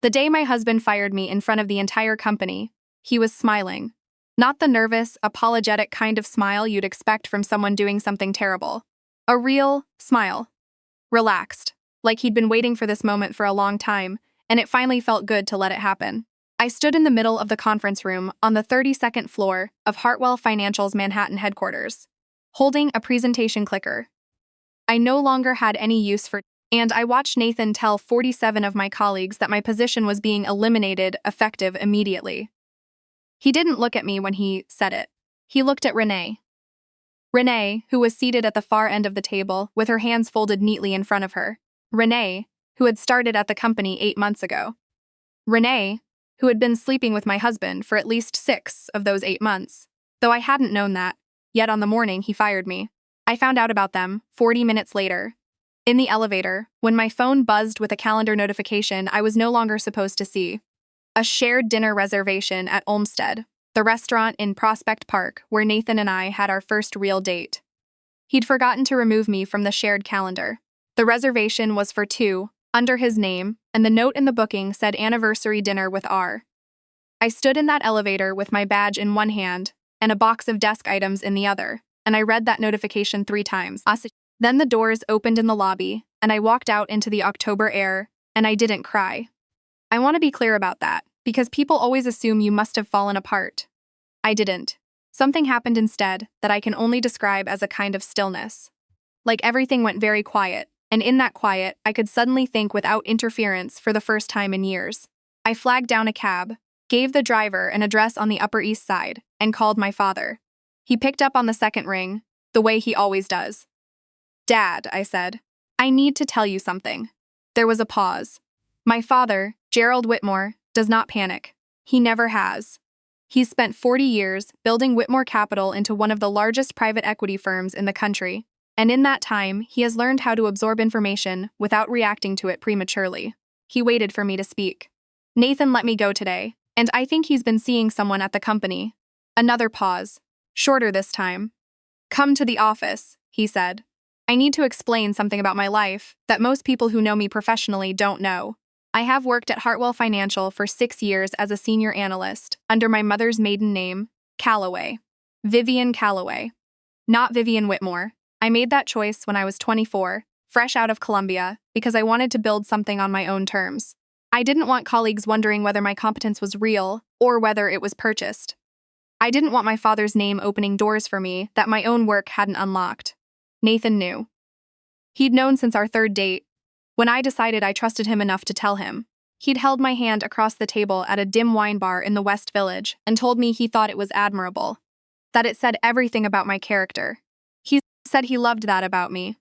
The day my husband fired me in front of the entire company, he was smiling. Not the nervous, apologetic kind of smile you'd expect from someone doing something terrible. A real smile. Relaxed, like he'd been waiting for this moment for a long time, and it finally felt good to let it happen. I stood in the middle of the conference room on the 32nd floor of Hartwell Financial's Manhattan headquarters, holding a presentation clicker. I no longer had any use for, and I watched Nathan tell 47 of my colleagues that my position was being eliminated effective immediately. He didn't look at me when he said it. He looked at Renee. Renee, who was seated at the far end of the table with her hands folded neatly in front of her. Renee, who had started at the company 8 months ago. Renee, who had been sleeping with my husband for at least 6 of those 8 months, though I hadn't known that, yet on the morning he fired me. I found out about them 40 minutes later. In the elevator, when my phone buzzed with a calendar notification I was no longer supposed to see. A shared dinner reservation at Olmsted, the restaurant in Prospect Park where Nathan and I had our first real date. He'd forgotten to remove me from the shared calendar. The reservation was for 2, under his name, and the note in the booking said anniversary dinner with R. I stood in that elevator with my badge in one hand and a box of desk items in the other, and I read that notification 3 times. Then the doors opened in the lobby, and I walked out into the October air, and I didn't cry. I want to be clear about that, because people always assume you must have fallen apart. I didn't. Something happened instead that I can only describe as a kind of stillness. Like everything went very quiet, and in that quiet, I could suddenly think without interference for the first time in years. I flagged down a cab, gave the driver an address on the Upper East Side, and called my father. He picked up on the second ring, the way he always does. "Dad," I said, "I need to tell you something." There was a pause. My father, Gerald Whitmore, does not panic. He never has. He's spent 40 years building Whitmore Capital into one of the largest private equity firms in the country, and in that time, he has learned how to absorb information without reacting to it prematurely. He waited for me to speak. "Nathan let me go today, and I think he's been seeing someone at the company." Another pause, shorter this time. "Come to the office," he said. "I need to explain something about my life that most people who know me professionally don't know. I have worked at Hartwell Financial for 6 years as a senior analyst under my mother's maiden name, Calloway. Vivian Calloway. Not Vivian Whitmore. I made that choice when I was 24, fresh out of Columbia, because I wanted to build something on my own terms. I didn't want colleagues wondering whether my competence was real or whether it was purchased. I didn't want my father's name opening doors for me that my own work hadn't unlocked. Nathan knew. He'd known since our 3rd date. When I decided I trusted him enough to tell him, he'd held my hand across the table at a dim wine bar in the West Village and told me he thought it was admirable, that it said everything about my character. He said he loved that about me.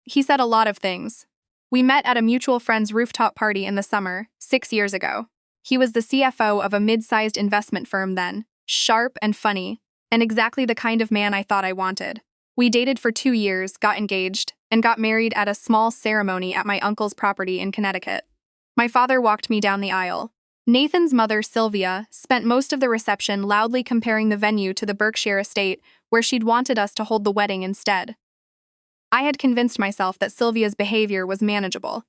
He said a lot of things. We met at a mutual friend's rooftop party in the summer, 6 years ago. He was the CFO of a mid-sized investment firm then, sharp and funny, and exactly the kind of man I thought I wanted. We dated for 2 years, got engaged, and got married at a small ceremony at my uncle's property in Connecticut. My father walked me down the aisle. Nathan's mother, Sylvia, spent most of the reception loudly comparing the venue to the Berkshire estate where she'd wanted us to hold the wedding instead. I had convinced myself that Sylvia's behavior was manageable,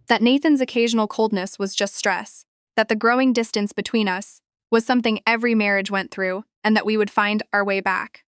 that Nathan's occasional coldness was just stress, that the growing distance between us was something every marriage went through, and that we would find our way back.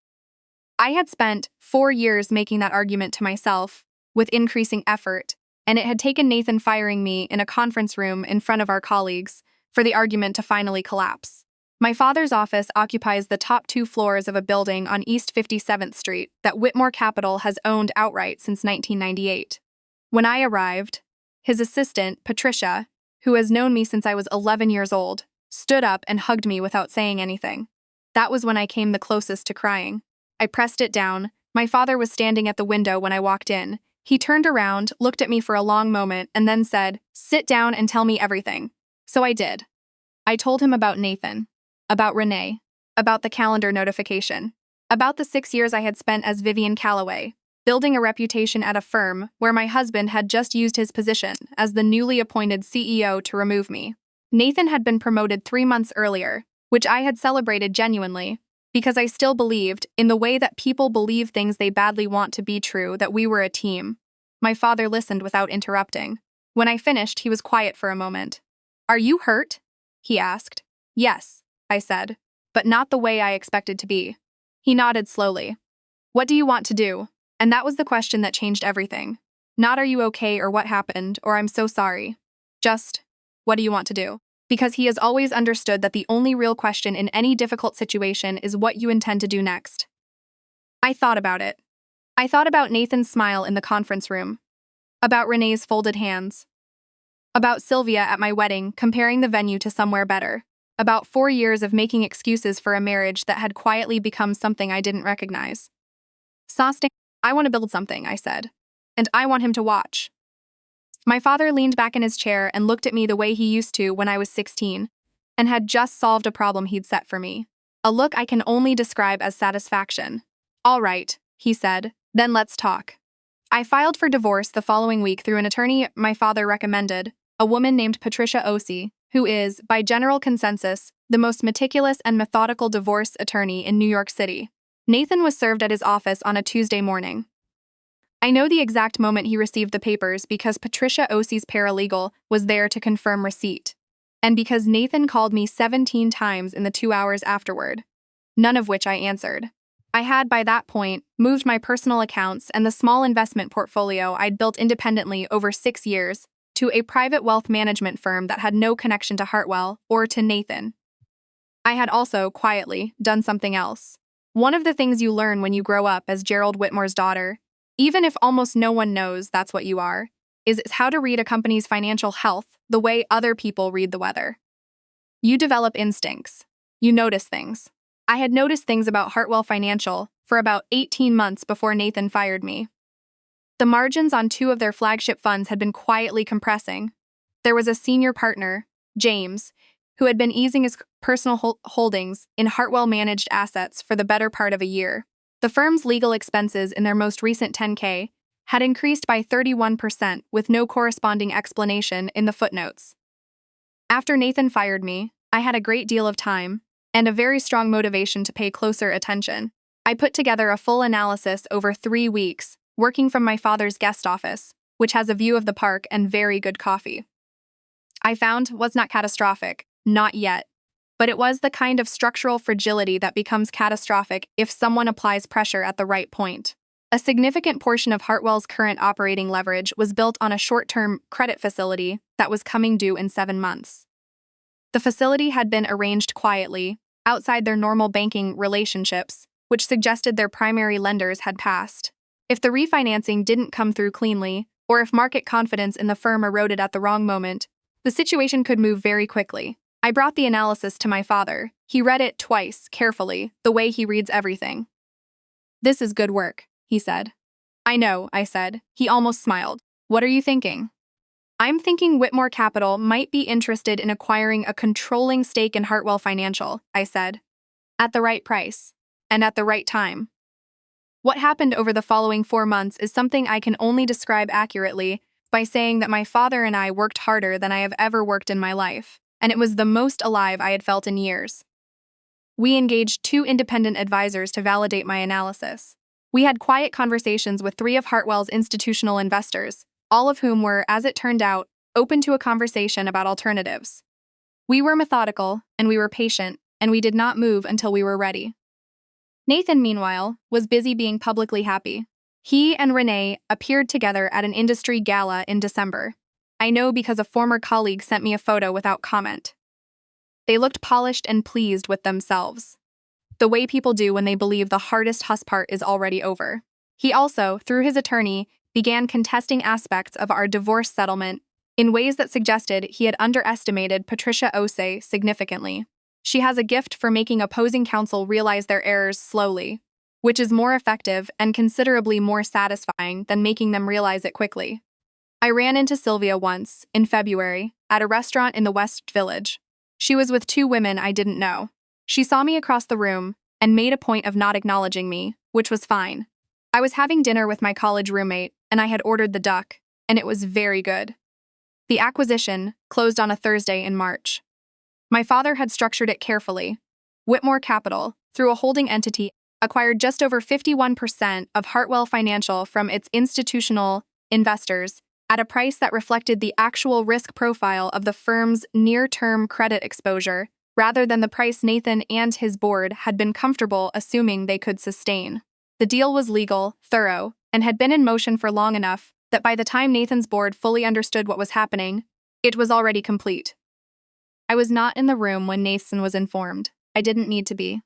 I had spent 4 years making that argument to myself, with increasing effort, and it had taken Nathan firing me in a conference room in front of our colleagues for the argument to finally collapse. My father's office occupies the top 2 floors of a building on East 57th Street that Whitmore Capital has owned outright since 1998. When I arrived, his assistant, Patricia, who has known me since I was 11 years old, stood up and hugged me without saying anything. That was when I came the closest to crying. I pressed it down. My father was standing at the window when I walked in. He turned around, looked at me for a long moment, and then said, "Sit down and tell me everything." So I did. I told him about Nathan, about Renee, about the calendar notification, about the 6 years I had spent as Vivian Calloway, building a reputation at a firm where my husband had just used his position as the newly appointed CEO to remove me. Nathan had been promoted 3 months earlier, which I had celebrated genuinely, because I still believed, in the way that people believe things they badly want to be true, that we were a team. My father listened without interrupting. When I finished, he was quiet for a moment. Are you hurt? He asked. Yes, I said, but not the way I expected to be. He nodded slowly. What do you want to do? And that was the question that changed everything. Not are you okay or what happened or I'm so sorry. Just, what do you want to do? Because he has always understood that the only real question in any difficult situation is what you intend to do next. I thought about it. I thought about Nathan's smile in the conference room, about Renee's folded hands, about Sylvia at my wedding comparing the venue to somewhere better, about 4 years of making excuses for a marriage that had quietly become something I didn't recognize. Sosting, I want to build something, I said. And I want him to watch. My father leaned back in his chair and looked at me the way he used to when I was 16, and had just solved a problem he'd set for me. A look I can only describe as satisfaction. All right, he said, then let's talk. I filed for divorce the following week through an attorney my father recommended, a woman named Patricia Osei, who is, by general consensus, the most meticulous and methodical divorce attorney in New York City. Nathan was served at his office on a Tuesday morning. I know the exact moment he received the papers because Patricia Osei's paralegal was there to confirm receipt, and because Nathan called me 17 times in the 2 hours afterward, none of which I answered. I had, by that point, moved my personal accounts and the small investment portfolio I'd built independently over 6 years to a private wealth management firm that had no connection to Hartwell or to Nathan. I had also, quietly, done something else. One of the things you learn when you grow up as Gerald Whitmore's daughter, even if almost no one knows that's what you are, is how to read a company's financial health the way other people read the weather. You develop instincts. You notice things. I had noticed things about Hartwell Financial for about 18 months before Nathan fired me. The margins on 2 of their flagship funds had been quietly compressing. There was a senior partner, James, who had been easing his personal holdings in Hartwell-managed assets for the better part of a year. The firm's legal expenses in their most recent 10K had increased by 31% with no corresponding explanation in the footnotes. After Nathan fired me, I had a great deal of time and a very strong motivation to pay closer attention. I put together a full analysis over 3 weeks, working from my father's guest office, which has a view of the park and very good coffee. I found was not catastrophic, not yet, but it was the kind of structural fragility that becomes catastrophic if someone applies pressure at the right point. A significant portion of Hartwell's current operating leverage was built on a short-term credit facility that was coming due in 7 months. The facility had been arranged quietly, outside their normal banking relationships, which suggested their primary lenders had passed. If the refinancing didn't come through cleanly, or if market confidence in the firm eroded at the wrong moment, the situation could move very quickly. I brought the analysis to my father. He read it twice, carefully, the way he reads everything. This is good work, he said. I know, I said. He almost smiled. What are you thinking? I'm thinking Whitmore Capital might be interested in acquiring a controlling stake in Hartwell Financial, I said. At the right price. And at the right time. What happened over the following 4 months is something I can only describe accurately by saying that my father and I worked harder than I have ever worked in my life, and it was the most alive I had felt in years. We engaged 2 independent advisors to validate my analysis. We had quiet conversations with 3 of Hartwell's institutional investors, all of whom were, as it turned out, open to a conversation about alternatives. We were methodical, and we were patient, and we did not move until we were ready. Nathan, meanwhile, was busy being publicly happy. He and Renee appeared together at an industry gala in December. I know because a former colleague sent me a photo without comment. They looked polished and pleased with themselves, the way people do when they believe the hardest husk part is already over. He also, through his attorney, began contesting aspects of our divorce settlement in ways that suggested he had underestimated Patricia Osei significantly. She has a gift for making opposing counsel realize their errors slowly, which is more effective and considerably more satisfying than making them realize it quickly. I ran into Sylvia once, in February, at a restaurant in the West Village. She was with 2 women I didn't know. She saw me across the room and made a point of not acknowledging me, which was fine. I was having dinner with my college roommate, and I had ordered the duck, and it was very good. The acquisition closed on a Thursday in March. My father had structured it carefully. Whitmore Capital, through a holding entity, acquired just over 51% of Hartwell Financial from its institutional investors at a price that reflected the actual risk profile of the firm's near-term credit exposure, rather than the price Nathan and his board had been comfortable assuming they could sustain. The deal was legal, thorough, and had been in motion for long enough that by the time Nathan's board fully understood what was happening, it was already complete. I was not in the room when Nathan was informed. I didn't need to be.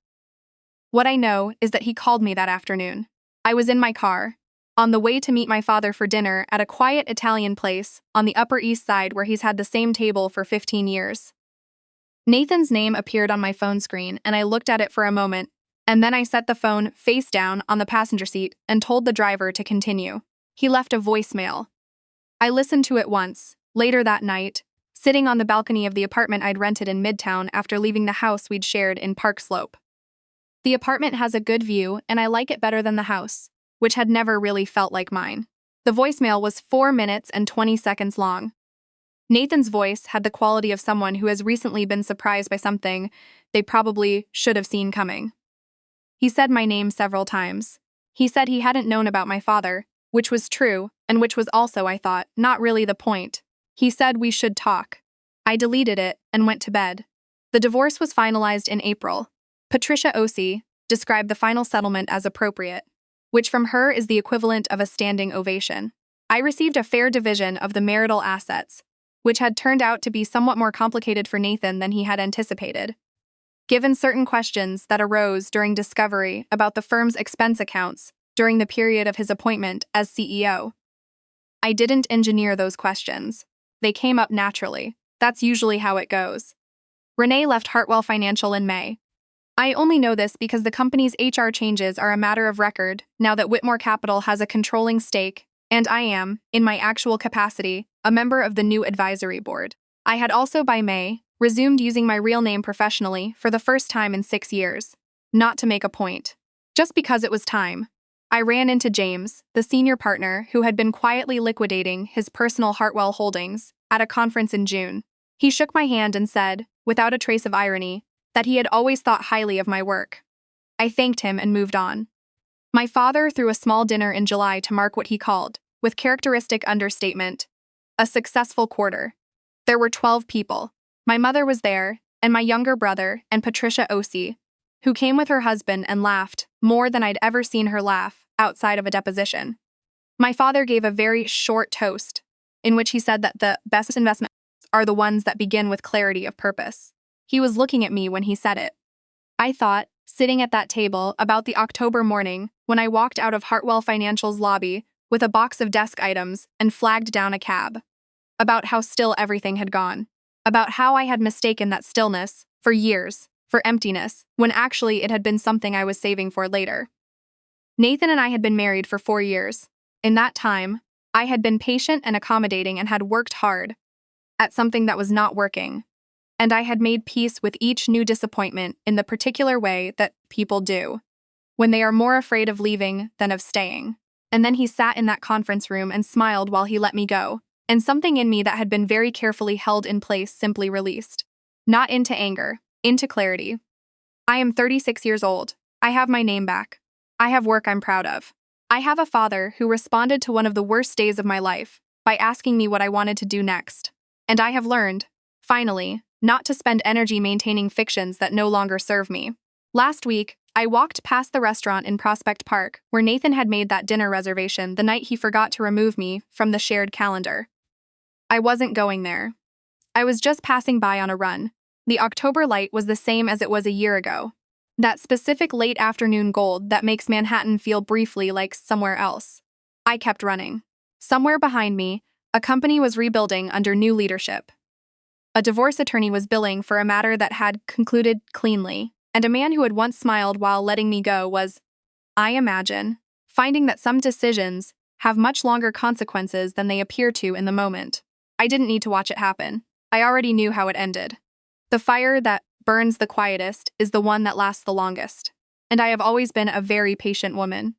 What I know is that he called me that afternoon. I was in my car, on the way to meet my father for dinner at a quiet Italian place on the Upper East Side where he's had the same table for 15 years. Nathan's name appeared on my phone screen, and I looked at it for a moment, and then I set the phone face down on the passenger seat and told the driver to continue. He left a voicemail. I listened to it once, later that night, sitting on the balcony of the apartment I'd rented in Midtown after leaving the house we'd shared in Park Slope. The apartment has a good view, and I like it better than the house, which had never really felt like mine. The voicemail was 4 minutes and 20 seconds long. Nathan's voice had the quality of someone who has recently been surprised by something they probably should have seen coming. He said my name several times. He said he hadn't known about my father, which was true, and which was also, I thought, not really the point. He said we should talk. I deleted it and went to bed. The divorce was finalized in April. Patricia Osi described the final settlement as appropriate, which from her is the equivalent of a standing ovation. I received a fair division of the marital assets, which had turned out to be somewhat more complicated for Nathan than he had anticipated. Given certain questions that arose during discovery about the firm's expense accounts during the period of his appointment as CEO, I didn't engineer those questions. They came up naturally. That's usually how it goes. Renee left Hartwell Financial in May. I only know this because the company's HR changes are a matter of record now that Whitmore Capital has a controlling stake, and I am, in my actual capacity, a member of the new advisory board. I had also, by May, resumed using my real name professionally for the first time in 6 years. Not to make a point. Just because it was time. I ran into James, the senior partner who had been quietly liquidating his personal Hartwell holdings, at a conference in June. He shook my hand and said, without a trace of irony, that he had always thought highly of my work. I thanked him and moved on. My father threw a small dinner in July to mark what he called, with characteristic understatement, a successful quarter. There were 12 people. My mother was there, and my younger brother and Patricia Osi, who came with her husband and laughed more than I'd ever seen her laugh outside of a deposition. My father gave a very short toast, in which he said that the best investments are the ones that begin with clarity of purpose. He was looking at me when he said it. I thought, sitting at that table about the October morning when I walked out of Hartwell Financial's lobby with a box of desk items and flagged down a cab, about how still everything had gone, about how I had mistaken that stillness, for years, for emptiness, when actually it had been something I was saving for later. Nathan and I had been married for 4 years. In that time, I had been patient and accommodating and had worked hard at something that was not working. And I had made peace with each new disappointment in the particular way that people do, when they are more afraid of leaving than of staying. And then he sat in that conference room and smiled while he let me go, and something in me that had been very carefully held in place simply released. Not into anger, into clarity. I am 36 years old. I have my name back. I have work I'm proud of. I have a father who responded to one of the worst days of my life by asking me what I wanted to do next. And I have learned, finally, not to spend energy maintaining fictions that no longer serve me. Last week, I walked past the restaurant in Prospect Park where Nathan had made that dinner reservation the night he forgot to remove me from the shared calendar. I wasn't going there. I was just passing by on a run. The October light was the same as it was a year ago. That specific late afternoon gold that makes Manhattan feel briefly like somewhere else. I kept running. Somewhere behind me, a company was rebuilding under new leadership. A divorce attorney was billing for a matter that had concluded cleanly, and a man who had once smiled while letting me go was, I imagine, finding that some decisions have much longer consequences than they appear to in the moment. I didn't need to watch it happen. I already knew how it ended. The fire that burns the quietest is the one that lasts the longest. And I have always been a very patient woman.